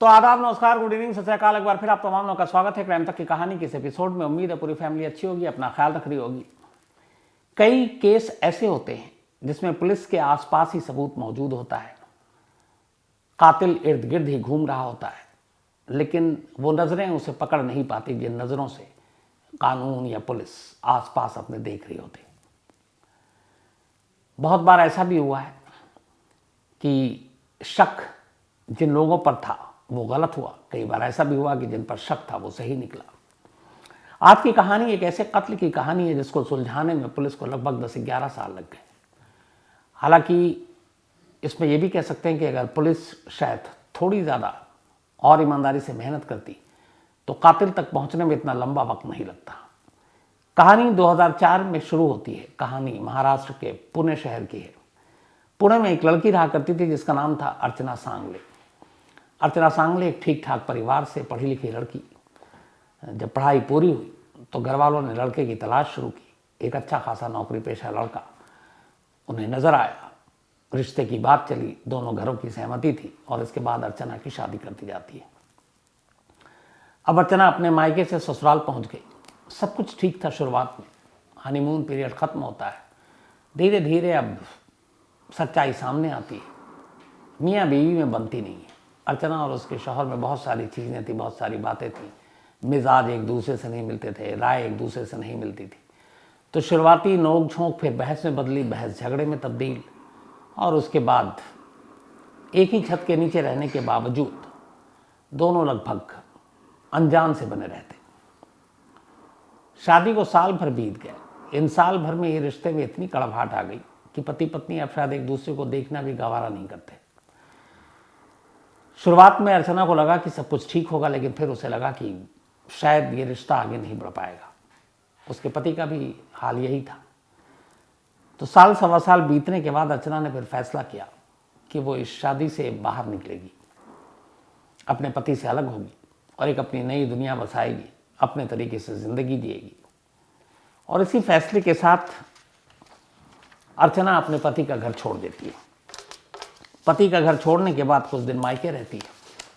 तो आदाब, नमस्कार, गुड इवनिंग, सत श्री अकाल। एक बार फिर आप तमाम लोगों का स्वागत है क्राइम तक की कहानी के इस एपिसोड में। उम्मीद है पूरी फैमिली अच्छी होगी, अपना ख्याल रख रही होगी। कई केस ऐसे होते हैं जिसमें पुलिस के आसपास ही सबूत मौजूद होता है, कातिल इर्द गिर्द ही घूम रहा होता है, लेकिन वो नजरें उसे पकड़ नहीं पाती जिन नजरों से कानून या पुलिस आसपास अपने देख रही होती। बहुत बार ऐसा भी हुआ है कि शक जिन लोगों पर था वो गलत हुआ, कई बार ऐसा भी हुआ कि जिन पर शक था वो सही निकला। आज की कहानी एक ऐसे कत्ल की कहानी है जिसको सुलझाने में पुलिस को लगभग 10-11 साल लग गए। हालांकि इसमें यह भी कह सकते हैं कि अगर पुलिस शायद थोड़ी ज़्यादा और ईमानदारी से मेहनत करती तो कातिल तक पहुंचने में इतना लंबा वक्त नहीं लगता। कहानी 2004 में शुरू होती है। कहानी महाराष्ट्र के पुणे शहर की है। पुणे में एक लड़की रहा करती थी जिसका नाम था अर्चना सांगले। अर्चना सांगले एक ठीक ठाक परिवार से पढ़ी लिखी लड़की। जब पढ़ाई पूरी हुई तो घर वालों ने लड़के की तलाश शुरू की। एक अच्छा खासा नौकरी पेशा लड़का उन्हें नजर आया, रिश्ते की बात चली, दोनों घरों की सहमति थी और इसके बाद अर्चना की शादी कर दी जाती है। अब अर्चना अपने मायके से ससुराल पहुंच गई। सब कुछ ठीक था शुरुआत में, हनीमून पीरियड खत्म होता है। धीरे धीरे अब सच्चाई सामने आती है। मियाँ बीवी में बनती नहीं है। अर्चना और उसके शौहर में बहुत सारी चीज़ें थी, बहुत सारी बातें थी। मिजाज एक दूसरे से नहीं मिलते थे, राय एक दूसरे से नहीं मिलती थी। तो शुरुआती नोक झोंक फिर बहस में बदली, बहस झगड़े में तब्दील, और उसके बाद एक ही छत के नीचे रहने के बावजूद दोनों लगभग अनजान से बने रहते। शादी को साल भर बीत गए। इन साल भर में ये रिश्ते में इतनी कड़वाहट आ गई कि पति पत्नी अब शायद एक दूसरे को देखना भी गवारा नहीं करते। शुरुआत में अर्चना को लगा कि सब कुछ ठीक होगा, लेकिन फिर उसे लगा कि शायद ये रिश्ता आगे नहीं बढ़ पाएगा। उसके पति का भी हाल यही था। तो साल सवा साल बीतने के बाद अर्चना ने फिर फैसला किया कि वो इस शादी से बाहर निकलेगी, अपने पति से अलग होगी और एक अपनी नई दुनिया बसाएगी, अपने तरीके से जिंदगी जिएगी। और इसी फैसले के साथ अर्चना अपने पति का घर छोड़ देती है। पति का घर छोड़ने के बाद कुछ दिन मायके रहती है,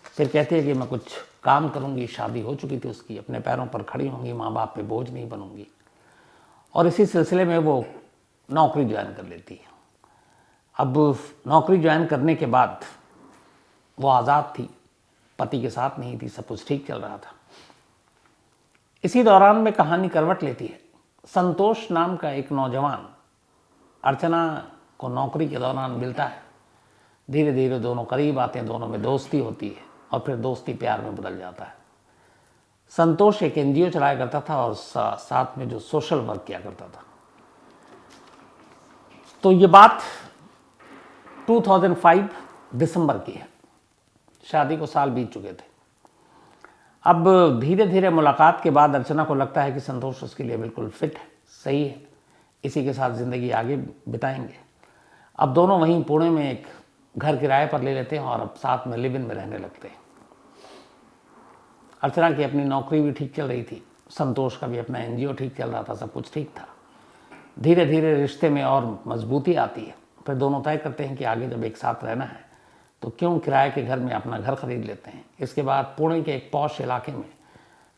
फिर कहती है कि मैं कुछ काम करूंगी। शादी हो चुकी थी उसकी, अपने पैरों पर खड़ी होंगी, माँ बाप पे बोझ नहीं बनूंगी। और इसी सिलसिले में वो नौकरी ज्वाइन कर लेती है। अब नौकरी ज्वाइन करने के बाद वो आज़ाद थी, पति के साथ नहीं थी, सब कुछ ठीक चल रहा था। इसी दौरान में कहानी करवट लेती है। संतोष नाम का एक नौजवान अर्चना को नौकरी के दौरान मिलता है। धीरे धीरे दोनों करीब आते हैं, दोनों में दोस्ती होती है और फिर दोस्ती प्यार में बदल जाता है। संतोष एक एनजीओ चलाया करता था और साथ में जो सोशल वर्क किया करता था। तो ये बात 2005 दिसंबर की है। शादी को साल बीत चुके थे। अब धीरे धीरे मुलाकात के बाद अर्चना को लगता है कि संतोष उसके लिए बिल्कुल फिट है, सही है, इसी के साथ ज़िंदगी आगे बिताएंगे। अब दोनों वहीं पुणे में एक घर किराए पर ले लेते हैं और अब साथ में लिव इन में रहने लगते हैं। अर्चना की अपनी नौकरी भी ठीक चल रही थी, संतोष का भी अपना एनजीओ ठीक चल रहा था, सब कुछ ठीक था। धीरे धीरे रिश्ते में और मजबूती आती है। फिर दोनों तय करते हैं कि आगे जब एक साथ रहना है तो क्यों किराए के घर में अपना घर खरीद लेते हैं। इसके बाद पुणे के एक पॉश इलाके में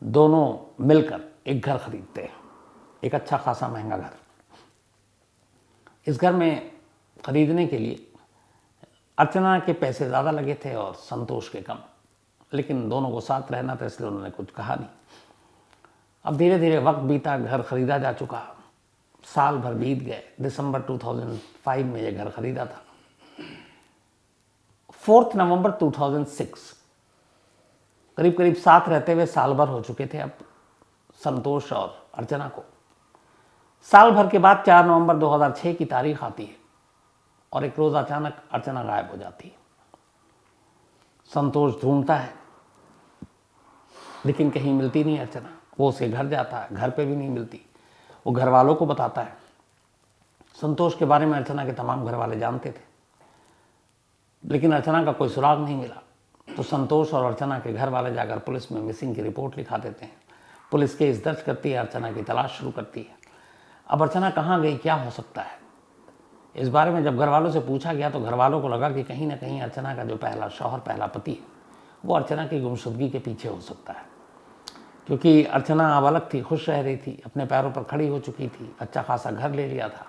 दोनों मिलकर एक घर खरीदते हैं, एक अच्छा खासा महंगा घर। इस घर में खरीदने के लिए अर्चना के पैसे ज़्यादा लगे थे और संतोष के कम, लेकिन दोनों को साथ रहना था इसलिए उन्होंने कुछ कहा नहीं। अब धीरे धीरे वक्त बीता, घर खरीदा जा चुका, साल भर बीत गए। दिसंबर 2005 में यह घर खरीदा था। 4 नवंबर 2006, करीब करीब साथ रहते हुए साल भर हो चुके थे अब संतोष और अर्चना को। साल भर के बाद 4 नवंबर 2006 की तारीख आती है और एक रोज अचानक अर्चना गायब हो जाती है। संतोष ढूंढता है लेकिन कहीं मिलती नहीं अर्चना। वो उसके घर जाता है, घर पे भी नहीं मिलती। वो घर वालों को बताता है। संतोष के बारे में अर्चना के तमाम घर वाले जानते थे, लेकिन अर्चना का कोई सुराग नहीं मिला। तो संतोष और अर्चना के घर वाले जाकर पुलिस में मिसिंग की रिपोर्ट लिखा देते हैं। पुलिस केस दर्ज करती है, अर्चना की तलाश शुरू करती है। अब अर्चना कहाँ गई, क्या हो सकता है, इस बारे में जब घर वालों से पूछा गया तो घर वालों को लगा कि कहीं ना कहीं अर्चना का जो पहला शौहर, पहला पति, वो अर्चना की गुमशुदगी के पीछे हो सकता है, क्योंकि अर्चना अब अलग थी, खुश रह रही थी, अपने पैरों पर खड़ी हो चुकी थी, अच्छा खासा घर ले लिया था।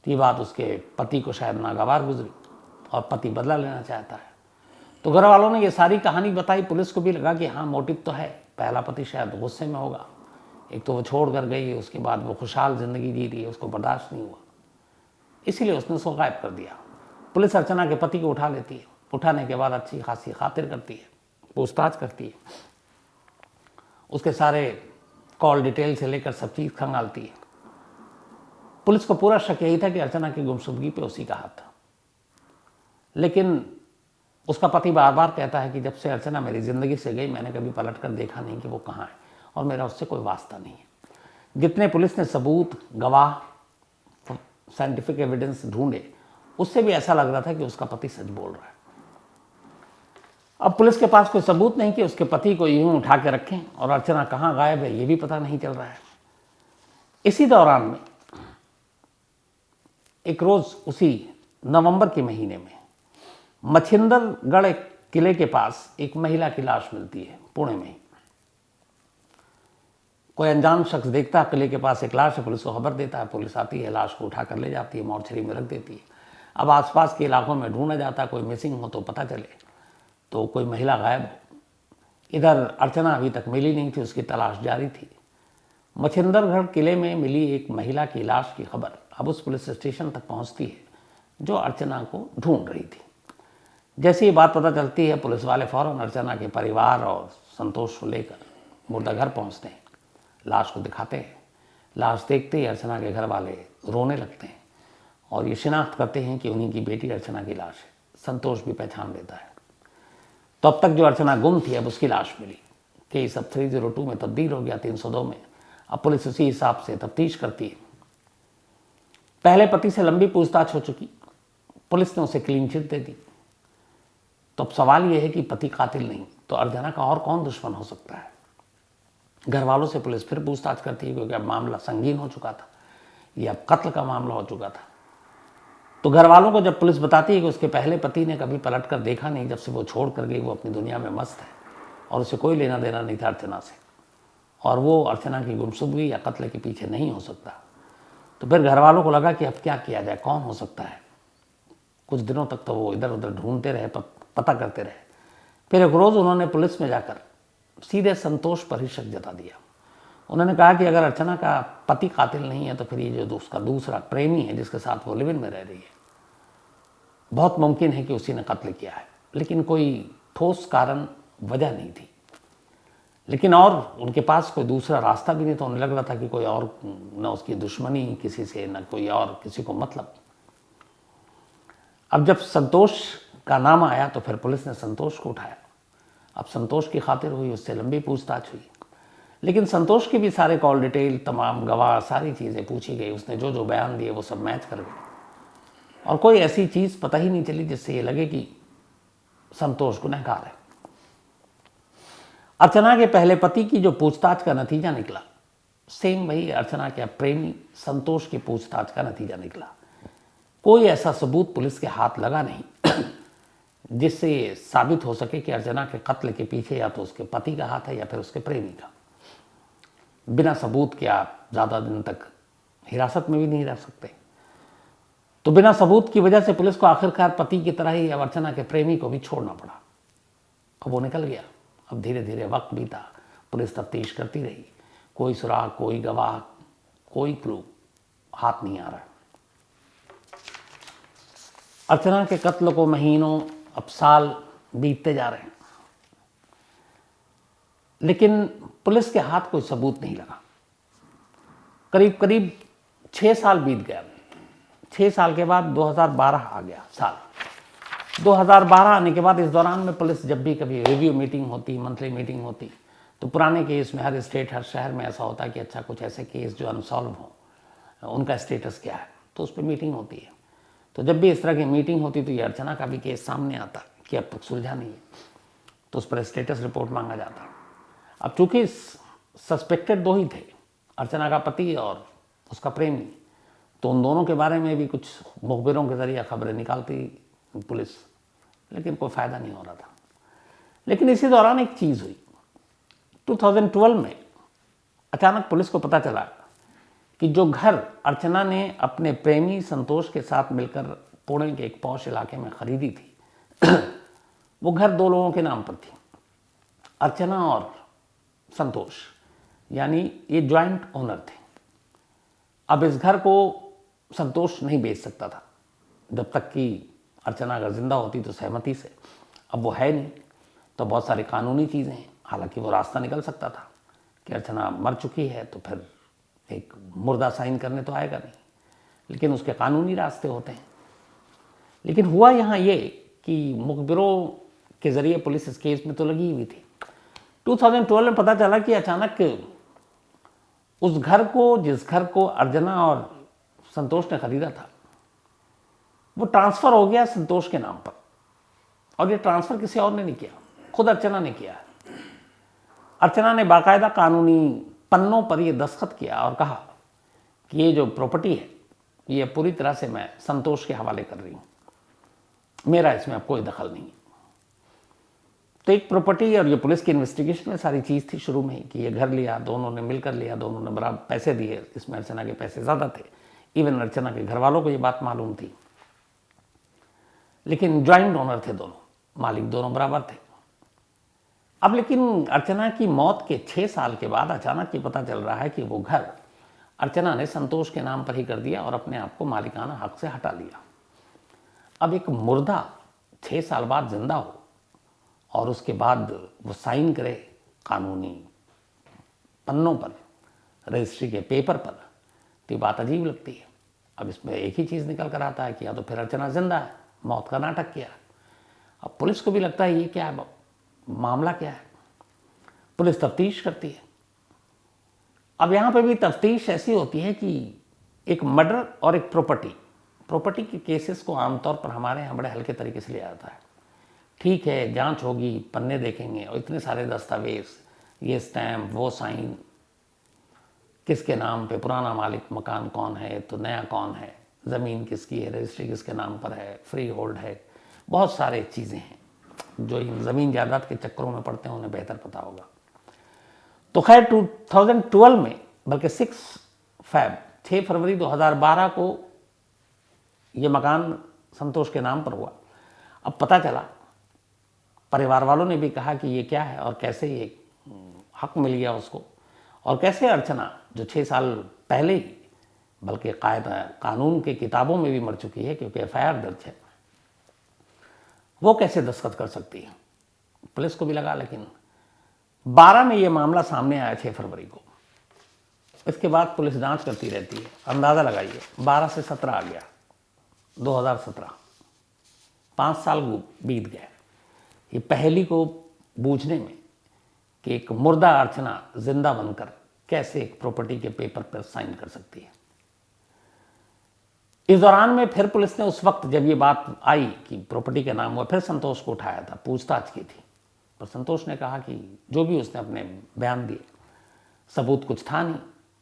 तो ये बात उसके पति को शायद नागवार गुजरी और पति बदला लेना चाहता है। तो घर वालों ने ये सारी कहानी बताई, पुलिस को भी लगा कि हाँ मोटिव तो है, पहला पति शायद गुस्से में होगा, एक तो वो छोड़ कर गई, उसके बाद वो खुशहाल ज़िंदगी जी रही है, उसको बर्दाश्त नहीं हुआ, इसीलिए उसने उसको गायब कर दिया। पुलिस अर्चना के पति को उठा लेती है, उठाने के बाद अच्छी खासी खातिर करती है, पूछताछ करती है, उसके सारे कॉल डिटेल से लेकर सब चीज़ खंगालती है। पुलिस को पूरा शक यही था कि अर्चना की गुमशुदगी पे उसी का हाथ था, लेकिन उसका पति बार बार कहता है कि जब से अर्चना मेरी ज़िंदगी से गई मैंने कभी पलट कर देखा नहीं कि वो कहाँ है, और मेरा उससे कोई वास्ता नहीं है। जितने पुलिस ने सबूत, गवाह, साइंटिफिक एविडेंस ढूंढे, उससे भी ऐसा लग रहा था कि उसका पति सच बोल रहा है। अब पुलिस के पास कोई सबूत नहीं कि उसके पति को यूं उठा के रखें, और अर्चना कहाँ गायब है ये भी पता नहीं चल रहा है। इसी दौरान में एक रोज उसी नवंबर के महीने में मच्छिंदरगढ़ किले के पास एक महिला की लाश मिलती है, पुणे में। कोई अनजान शख्स देखता है किले के पास एक लाश है, पुलिस को खबर देता है, पुलिस आती है, लाश को उठा कर ले जाती है, मॉर्चरी में रख देती है। अब आसपास के इलाकों में ढूंढा जाता है, कोई मिसिंग हो तो पता चले, तो कोई महिला गायब हो। इधर अर्चना अभी तक मिली नहीं थी, उसकी तलाश जारी थी। मच्छिंदरगढ़ किले में मिली एक महिला की लाश की खबर अब उस पुलिस स्टेशन तक पहुंचती है जो अर्चना को ढूंढ रही थी। जैसे ये बात पता चलती है, पुलिस वाले फौरन अर्चना के परिवार और संतोष को लेकर मुर्दा घर पहुँचते हैं, लाश को दिखाते हैं। लाश देखते ही अर्चना के घर वाले रोने लगते हैं और ये शिनाख्त करते हैं कि उन्हीं की बेटी अर्चना की लाश है। संतोष भी पहचान लेता है। तो अब तक जो अर्चना गुम थी, अब उसकी लाश मिली। केस अब 302 में तब्दील हो गया, 302 में। अब पुलिस उसी हिसाब से तफ्तीश करती है। पहले पति से लंबी पूछताछ हो चुकी, पुलिस ने उसे क्लीन चिट दे दी। तो अब सवाल यह है कि पति कातिल नहीं तो अर्चना का और कौन दुश्मन हो सकता है। घर वालों से पुलिस फिर पूछताछ करती है, क्योंकि अब मामला संगीन हो चुका था, ये अब कत्ल का मामला हो चुका था। तो घर वालों को जब पुलिस बताती है कि उसके पहले पति ने कभी पलट कर देखा नहीं, जब से वो छोड़ कर गई वो अपनी दुनिया में मस्त है और उसे कोई लेना देना नहीं था अर्चना से, और वो अर्चना की गुमशुदगी या कत्ल के पीछे नहीं हो सकता, तो फिर घर वालों को लगा कि अब क्या किया जाए, कौन हो सकता है। कुछ दिनों तक तो वो इधर उधर ढूंढते रहे, पता करते रहे। फिर एक रोज़ उन्होंने पुलिस में जाकर सीधे संतोष पर ही शक जता दिया। उन्होंने कहा कि अगर अर्चना का पति कातिल नहीं है तो फिर ये जो उसका दूसरा प्रेमी है जिसके साथ वो लिव इन में रह रही है, बहुत मुमकिन है कि उसी ने कत्ल किया है। लेकिन कोई ठोस कारण, वजह नहीं थी। लेकिन और उनके पास कोई दूसरा रास्ता भी नहीं था। उन्हें लग रहा था कि कोई और, न उसकी दुश्मनी किसी से, न कोई और किसी को मतलब। अब जब संतोष का नाम आया तो फिर पुलिस ने संतोष को उठाया। अब संतोष की खातिर हुई, उससे लंबी पूछताछ हुई, लेकिन संतोष के भी सारे कॉल डिटेल, तमाम गवाह, सारी चीज़ें पूछी गई। उसने जो जो बयान दिए वो सब मैच कर गए और कोई ऐसी चीज़ पता ही नहीं चली जिससे ये लगे कि संतोष गुनहगार है। अर्चना के पहले पति की जो पूछताछ का नतीजा निकला, सेम वही अर्चना के प्रेमी संतोष की पूछताछ का नतीजा निकला। कोई ऐसा सबूत पुलिस के हाथ लगा नहीं जिससे ये साबित हो सके कि अर्चना के कत्ल के पीछे या तो उसके पति का हाथ है या फिर उसके प्रेमी का। बिना सबूत के आप ज़्यादा दिन तक हिरासत में भी नहीं रह सकते। तो बिना सबूत की वजह से पुलिस को आखिरकार पति की तरह ही अर्चना के प्रेमी को भी छोड़ना पड़ा। अब वो निकल गया। अब धीरे धीरे वक्त बीता, पुलिस तफ्तीश करती रही, कोई सुराग, कोई गवाह, कोई क्लू हाथ नहीं आ रहा। अर्चना के कत्ल को महीनों, अब साल बीतते जा रहे हैं, लेकिन पुलिस के हाथ कोई सबूत नहीं लगा। करीब करीब 6 साल बीत गया। 6 साल के बाद 2012 आ गया साल। 2012 आने के बाद इस दौरान में पुलिस जब भी कभी रिव्यू मीटिंग होती, मंथली मीटिंग होती, तो पुराने केस में हर स्टेट, हर शहर में ऐसा होता है कि अच्छा कुछ ऐसे केस जो अनसॉल्व हो, उनका स्टेटस क्या है, तो उस पर मीटिंग होती है। तो जब भी इस तरह की मीटिंग होती तो ये अर्चना का भी केस सामने आता कि अब तक सुलझा नहीं है, तो उस पर स्टेटस रिपोर्ट मांगा जाता। अब चूंकि सस्पेक्टेड 2 ही थे, अर्चना का पति और उसका प्रेमी, तो उन दोनों के बारे में भी कुछ मुखबिरों के जरिए खबरें निकालती पुलिस, लेकिन कोई फ़ायदा नहीं हो रहा था। लेकिन इसी दौरान एक चीज़ हुई। 2012 में अचानक पुलिस को पता चला कि जो घर अर्चना ने अपने प्रेमी संतोष के साथ मिलकर पुणे के एक पॉश इलाके में खरीदी थी वो घर दो लोगों के नाम पर थी, अर्चना और संतोष, यानी ये जॉइंट ओनर थे। अब इस घर को संतोष नहीं बेच सकता था जब तक कि अर्चना अगर जिंदा होती तो सहमति से। अब वो है नहीं तो बहुत सारी कानूनी चीज़ें हैं। हालांकि वो रास्ता निकल सकता था कि अर्चना मर चुकी है तो फिर एक मुर्दा साइन करने तो आएगा नहीं, लेकिन उसके कानूनी रास्ते होते हैं। लेकिन हुआ यहाँ ये कि मुखबिरों के ज़रिए पुलिस इस केस में तो लगी हुई थी। 2012 में पता चला कि अचानक उस घर को, जिस घर को अर्चना और संतोष ने खरीदा था, वो ट्रांसफ़र हो गया संतोष के नाम पर। और ये ट्रांसफ़र किसी और ने नहीं किया, खुद अर्चना ने किया। अर्चना ने बाकायदा कानूनी पन्नों पर ये दस्तखत किया और कहा कि ये जो प्रॉपर्टी है ये पूरी तरह से मैं संतोष के हवाले कर रही हूँ, मेरा इसमें अब कोई दखल नहीं है। तो एक प्रॉपर्टी, और ये पुलिस की इन्वेस्टिगेशन में सारी चीज़ थी शुरू में ही कि ये घर लिया, दोनों ने मिलकर लिया, दोनों ने बराबर पैसे दिए। इसमें अर्चना के पैसे ज़्यादा थे, इवन अर्चना के घर वालों को ये बात मालूम थी। लेकिन जॉइंट ओनर थे दोनों, मालिक दोनों बराबर थे। अब लेकिन अर्चना की मौत के 6 साल के बाद अचानक ये पता चल रहा है कि वो घर अर्चना ने संतोष के नाम पर ही कर दिया और अपने आप को मालिकाना हक से हटा लिया। अब एक मुर्दा 6 साल बाद जिंदा हो और उसके बाद वो साइन करे कानूनी पन्नों पर, रजिस्ट्री के पेपर पर, तो ये बात अजीब लगती है। अब इसमें एक ही चीज़ निकल कर आता है कि या तो फिर अर्चना जिंदा है, मौत का नाटक किया। अब पुलिस को भी लगता है ये क्या है, मामला क्या है। पुलिस तफ्तीश करती है। अब यहाँ पे भी तफ्तीश ऐसी होती है कि एक मर्डर और एक प्रॉपर्टी के केसेस को आमतौर पर हमारे यहाँ बड़े हल्के तरीके से लिया जाता है। ठीक है, जांच होगी, पन्ने देखेंगे और इतने सारे दस्तावेज, ये स्टैम्प, वो साइन, किसके नाम पे, पुराना मालिक, मकान कौन है तो नया कौन है, ज़मीन किसकी है, रजिस्ट्री किसके नाम पर है, फ्री होल्ड है, बहुत सारे चीज़ें हैं जो इन ज़मीन जायदाद के चक्करों में पड़ते हैं उन्हें बेहतर पता होगा। तो खैर 2012 में, बल्कि 6 फरवरी 2012 को ये मकान संतोष के नाम पर हुआ। अब पता चला, परिवार वालों ने भी कहा कि ये क्या है और कैसे ये हक मिल गया उसको, और कैसे अर्चना जो 6 साल पहले ही, बल्कि कानून की किताबों में भी मर चुकी है क्योंकि FIR दर्ज है, वो कैसे दस्तखत कर सकती है। पुलिस को भी लगा। लेकिन 12 में ये मामला सामने आया, 6 फरवरी को। इसके बाद पुलिस जांच करती रहती है। अंदाज़ा लगाइए, 12 से 17 आ गया, 2017, 5 साल बीत गए ये पहली को बूझने में कि एक मुर्दा अर्चना जिंदा बनकर कैसे एक प्रॉपर्टी के पेपर पर साइन कर सकती है। इस दौरान में फिर पुलिस ने उस वक्त जब ये बात आई कि प्रॉपर्टी के नाम हुआ, फिर संतोष को उठाया था, पूछताछ की थी। पर संतोष ने कहा कि जो भी उसने अपने बयान दिए, सबूत कुछ था नहीं,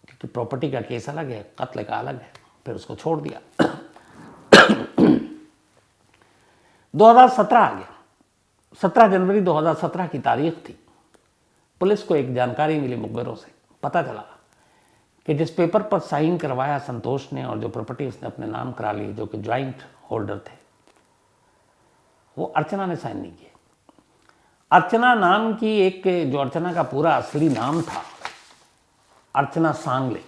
क्योंकि प्रॉपर्टी का केस अलग है, कत्ल का अलग है। फिर उसको छोड़ दिया। 2017 आ गया। 17 जनवरी 2017 की तारीख थी। पुलिस को एक जानकारी मिली मुखबिरों से। पता चला कि जिस पेपर पर साइन करवाया संतोष ने और जो प्रॉपर्टी उसने अपने नाम करा ली, जो कि ज्वाइंट होल्डर थे, वो अर्चना ने साइन नहीं किए। अर्चना नाम की एक, जो अर्चना का पूरा असली नाम था, अर्चना सांगले,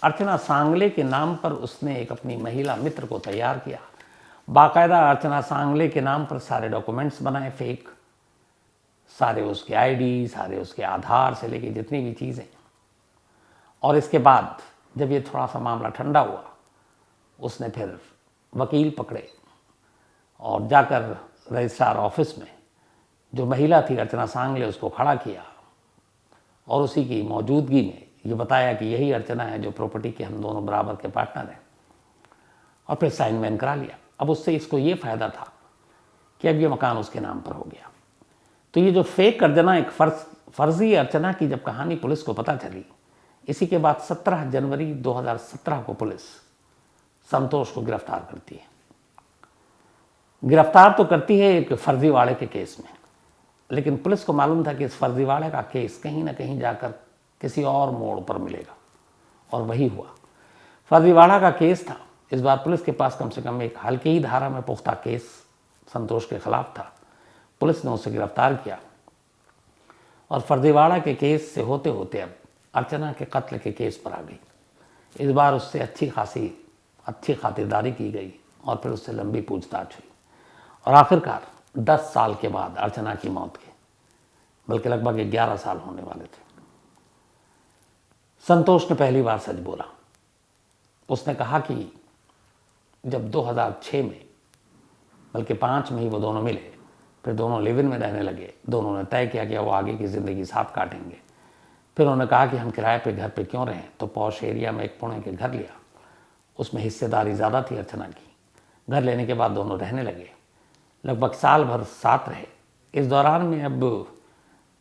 अर्चना सांगले के नाम पर उसने एक अपनी महिला मित्र को तैयार किया। बाकायदा अर्चना सांगले के नाम पर सारे डॉक्यूमेंट्स बनाए फेक, सारे उसके ID, सारे उसके आधार से लेके जितनी भी चीज़ें। और इसके बाद जब ये थोड़ा सा मामला ठंडा हुआ, उसने फिर वकील पकड़े और जाकर रजिस्ट्रार ऑफिस में जो महिला थी अर्चना सांगले, उसको खड़ा किया और उसी की मौजूदगी में ये बताया कि यही अर्चना है जो प्रॉपर्टी के हम दोनों बराबर के पार्टनर हैं, और फिर साइन वैन करा लिया। अब उससे इसको ये फ़ायदा था कि अब ये मकान उसके नाम पर हो गया। तो ये जो फेक अर्चना, एक फर्जी अर्चना की जब कहानी पुलिस को पता चली, इसी के बाद 17 जनवरी 2017 को पुलिस संतोष को गिरफ्तार करती है। गिरफ्तार तो करती है एक फर्जीवाड़े के केस में, लेकिन पुलिस को मालूम था कि इस फर्जीवाड़े का केस कहीं ना कहीं जाकर किसी और मोड़ पर मिलेगा, और वही हुआ। फर्जीवाड़ा का केस था। इस बार पुलिस के पास कम से कम एक हल्की ही धारा में पुख्ता केस संतोष के खिलाफ था। पुलिस ने उसे गिरफ्तार किया और फर्जीवाड़ा के केस से होते होते अब अर्चना के कत्ल के केस पर आ गई। इस बार उससे अच्छी खातिरदारी की गई और फिर उससे लंबी पूछताछ हुई, और आखिरकार 10 साल के बाद अर्चना की मौत के, बल्कि लगभग 11 साल होने वाले थे, संतोष ने पहली बार सच बोला। उसने कहा कि जब 2006 में, बल्कि 5 में ही वो दोनों मिले, फिर दोनों लिव इन में रहने लगे, दोनों ने तय किया कि वो आगे की ज़िंदगी साथ काटेंगे। फिर उन्होंने कहा कि हम किराए पे घर पे क्यों रहें, तो पॉश एरिया में एक पुणे के घर लिया। उसमें हिस्सेदारी ज़्यादा थी अर्चना की। घर लेने के बाद दोनों रहने लगे, लगभग साल भर साथ रहे। इस दौरान में अब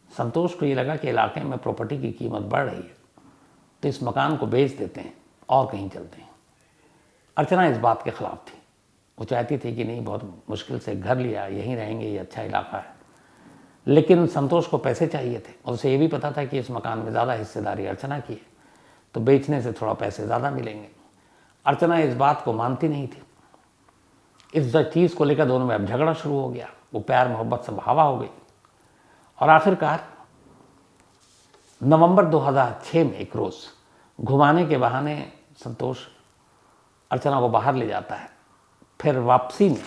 संतोष को ये लगा कि इलाके में प्रॉपर्टी की कीमत बढ़ रही है, तो इस मकान को बेच देते हैं और कहीं चलते हैं। अर्चना इस बात के खिलाफ थी। वो चाहती थी कि नहीं, बहुत मुश्किल से घर लिया, यहीं रहेंगे, ये अच्छा इलाका है। लेकिन संतोष को पैसे चाहिए थे, और उसे ये भी पता था कि इस मकान में ज़्यादा हिस्सेदारी अर्चना की है, तो बेचने से थोड़ा पैसे ज़्यादा मिलेंगे। अर्चना इस बात को मानती नहीं थी। इस चीज़ को लेकर दोनों में अब झगड़ा शुरू हो गया। वो प्यार मोहब्बत सब हवा हो गई, और आखिरकार नवंबर 2006 में एक रोज़ घुमाने के बहाने संतोष अर्चना को बाहर ले जाता है। फिर वापसी में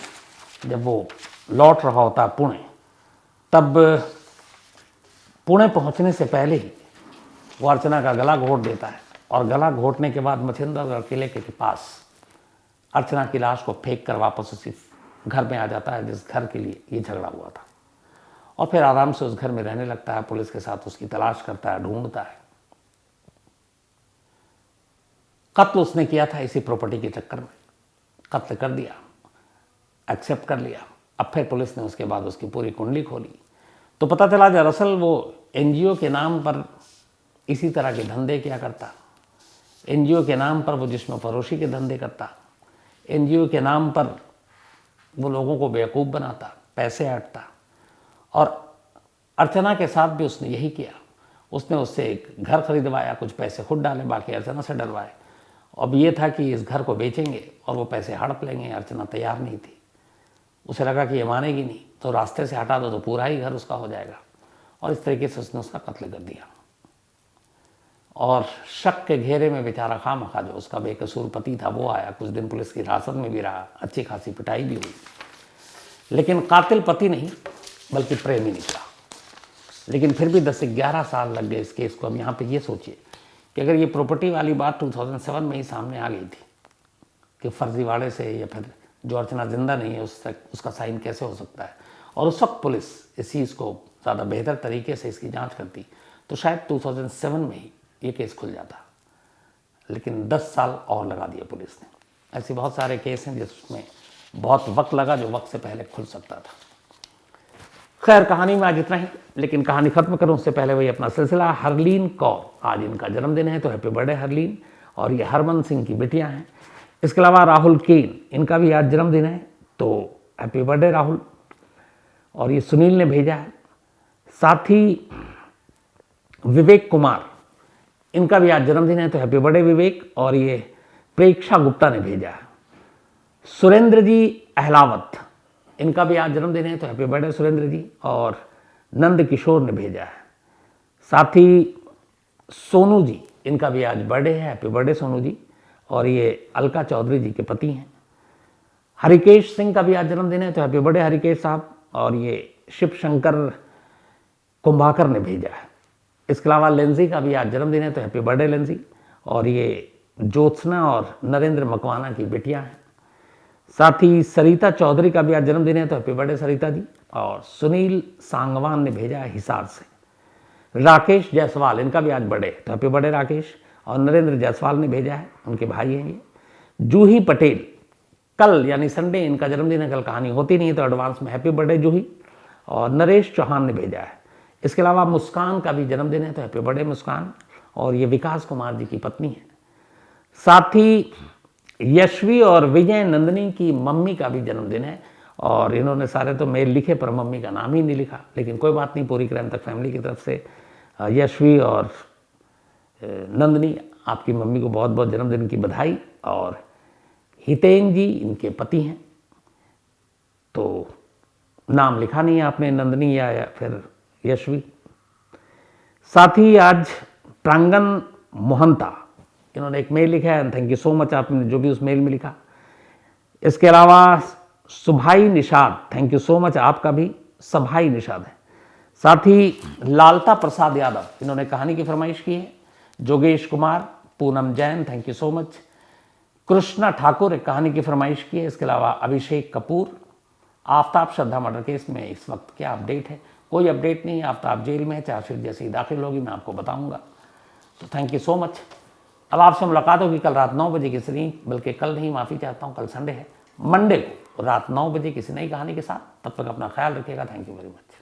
जब वो लौट रहा होता है पुणे, तब पुणे पहुंचने से पहले ही वो अर्चना का गला घोट देता है, और गला घोटने के बाद मछिंद्रगढ़ किले के पास अर्चना की लाश को फेंक कर वापस उसी घर में आ जाता है जिस घर के लिए ये झगड़ा हुआ था, और फिर आराम से उस घर में रहने लगता है। पुलिस के साथ उसकी तलाश करता है, ढूंढता है। कत्ल उसने किया था इसी प्रॉपर्टी के चक्कर में, कत्ल कर दिया, एक्सेप्ट कर लिया। अब फिर पुलिस ने उसके बाद उसकी पूरी कुंडली खोली, तो पता चला दरअसल वो एनजीओ के नाम पर इसी तरह के धंधे किया करता। एनजीओ के नाम पर वो जिस्म फरोशी के धंधे करता। एनजीओ के नाम पर वो लोगों को बेवकूफ़ बनाता, पैसे ऐंठता। और अर्चना के साथ भी उसने यही किया। उसने उससे एक घर खरीदवाया, कुछ पैसे खुद डाले, बाकी अर्चना से डलवाए। अब ये था कि इस घर को बेचेंगे और वो पैसे हड़प लेंगे। अर्चना तैयार नहीं थी। उसे लगा कि ये मानेगी नहीं, तो रास्ते से हटा दो तो पूरा ही घर उसका हो जाएगा, और इस तरीके से उसने उसका कत्ल कर दिया। और शक के घेरे में बेचारा खामखा जो उसका बेकसूर पति था वो आया, कुछ दिन पुलिस की हिरासत में भी रहा, अच्छी खासी पिटाई भी हुई, लेकिन कातिल पति नहीं बल्कि प्रेमी निकला। लेकिन फिर भी 10 से 11 साल लग गए इस केस को। अब यहाँ पे ये सोचिए कि अगर ये प्रॉपर्टी वाली बात 2007 में ही सामने आ गई थी कि फर्जीवाड़े से, या फिर जो अर्चना जिंदा नहीं है उसका साइन कैसे हो सकता है, और उस वक्त पुलिस इस चीज़ को ज़्यादा बेहतर तरीके से इसकी जांच करती, तो शायद 2007 में ही ये केस खुल जाता। लेकिन 10 साल और लगा दिया पुलिस ने। ऐसे बहुत सारे केस हैं जिसमें बहुत वक्त लगा, जो वक्त से पहले खुल सकता था। खैर, कहानी में आज इतना ही, लेकिन कहानी खत्म करूं उससे पहले वही अपना सिलसिला। हरलीन कौर, आज इनका जन्मदिन है, तो हैप्पी बर्थडे हरलीन। और ये हरमन सिंह की बेटियां हैं। इसके अलावा राहुल केन, इनका भी आज जन्मदिन है, तो हैप्पी बर्थडे राहुल। और ये सुनील ने भेजा है। साथ ही विवेक कुमार, इनका भी आज जन्मदिन है, तो हैप्पी बर्थडे विवेक। और ये प्रेक्षा गुप्ता ने भेजा है। सुरेंद्र जी अहलावत, इनका भी आज जन्मदिन है, तो हैप्पी बर्थडे सुरेंद्र जी। और नंद किशोर ने भेजा है। साथ ही सोनू जी, इनका भी आज बर्थडे है, हैप्पी बर्थडे सोनू जी। और ये अलका चौधरी जी के पति हैं। हरिकेश सिंह का भी आज जन्मदिन है, तो हैप्पी बर्थडे हरिकेश साहब। और ये शिव शंकर कुंभाकर ने भेजा है। इसके अलावा लेंजी का भी आज जन्मदिन है, तो हैप्पी बर्थडे लेंजी। और ये ज्योत्सना और नरेंद्र मकवाना की बेटियां हैं। साथ ही सरिता चौधरी का भी आज जन्मदिन है, तो हैप्पी बर्थडे सरिता जी। और सुनील सांगवान ने भेजा है हिसार से। राकेश जायसवाल, इनका भी आज बर्थडे, तो हैप्पी बर्थडे राकेश। और नरेंद्र जायसवाल ने भेजा है, उनके भाई हैं ये। जूही पटेल, कल यानी संडे इनका जन्मदिन है, कल कहानी होती नहीं है, तो एडवांस में हैप्पी बर्थडे जूही। और नरेश चौहान ने भेजा है। इसके अलावा मुस्कान का भी जन्मदिन है, तो हैप्पी बर्थडे मुस्कान। और ये विकास कुमार जी की पत्नी है। साथ ही यशवी और विजय नंदनी की मम्मी का भी जन्मदिन है, और इन्होंने सारे तो मेल लिखे पर मम्मी का नाम ही नहीं लिखा, लेकिन कोई बात नहीं, पूरी क्रांतक फैमिली की तरफ से यशवी और नंदनी, आपकी मम्मी को बहुत बहुत जन्मदिन की बधाई। और हितेन जी इनके पति हैं, तो नाम लिखा नहीं है आपने नंदनी या फिर यशवी। साथ ही आज प्रांगण मोहंता, इन्होंने एक मेल लिखा है, थैंक यू सो मच आपने जो भी उस मेल में लिखा। इसके अलावा Subhai Nishad, thank you so much, आपका भी सभाई निषाद है। साथ ही लालता प्रसाद यादव, इन्होंने कहानी की फरमाइश की है। जोगेश Kumar, Poonam Jain, thank you so much. Krishna Thakur एक कहानी की फरमाइश की है। इसके अलावा अभिषेक कपूर, आफ्ताब श्रद्धा मर्डर केस में इस वक्त क्या अपडेट है? कोई अपडेट नहीं है, आफ्ताब जेल में है, चार्जशीट जैसे ही दाखिल होगी मैं आपको बताऊंगा। तो थैंक यू सो मच। अब आपसे मुलाकात होगी कल रात 9 बजे किसी नहीं, बल्कि कल नहीं, माफ़ी चाहता हूँ, कल संडे है, मंडे को रात 9 बजे किसी नई कहानी के साथ। तब तक अपना ख्याल रखिएगा। Thank you very much.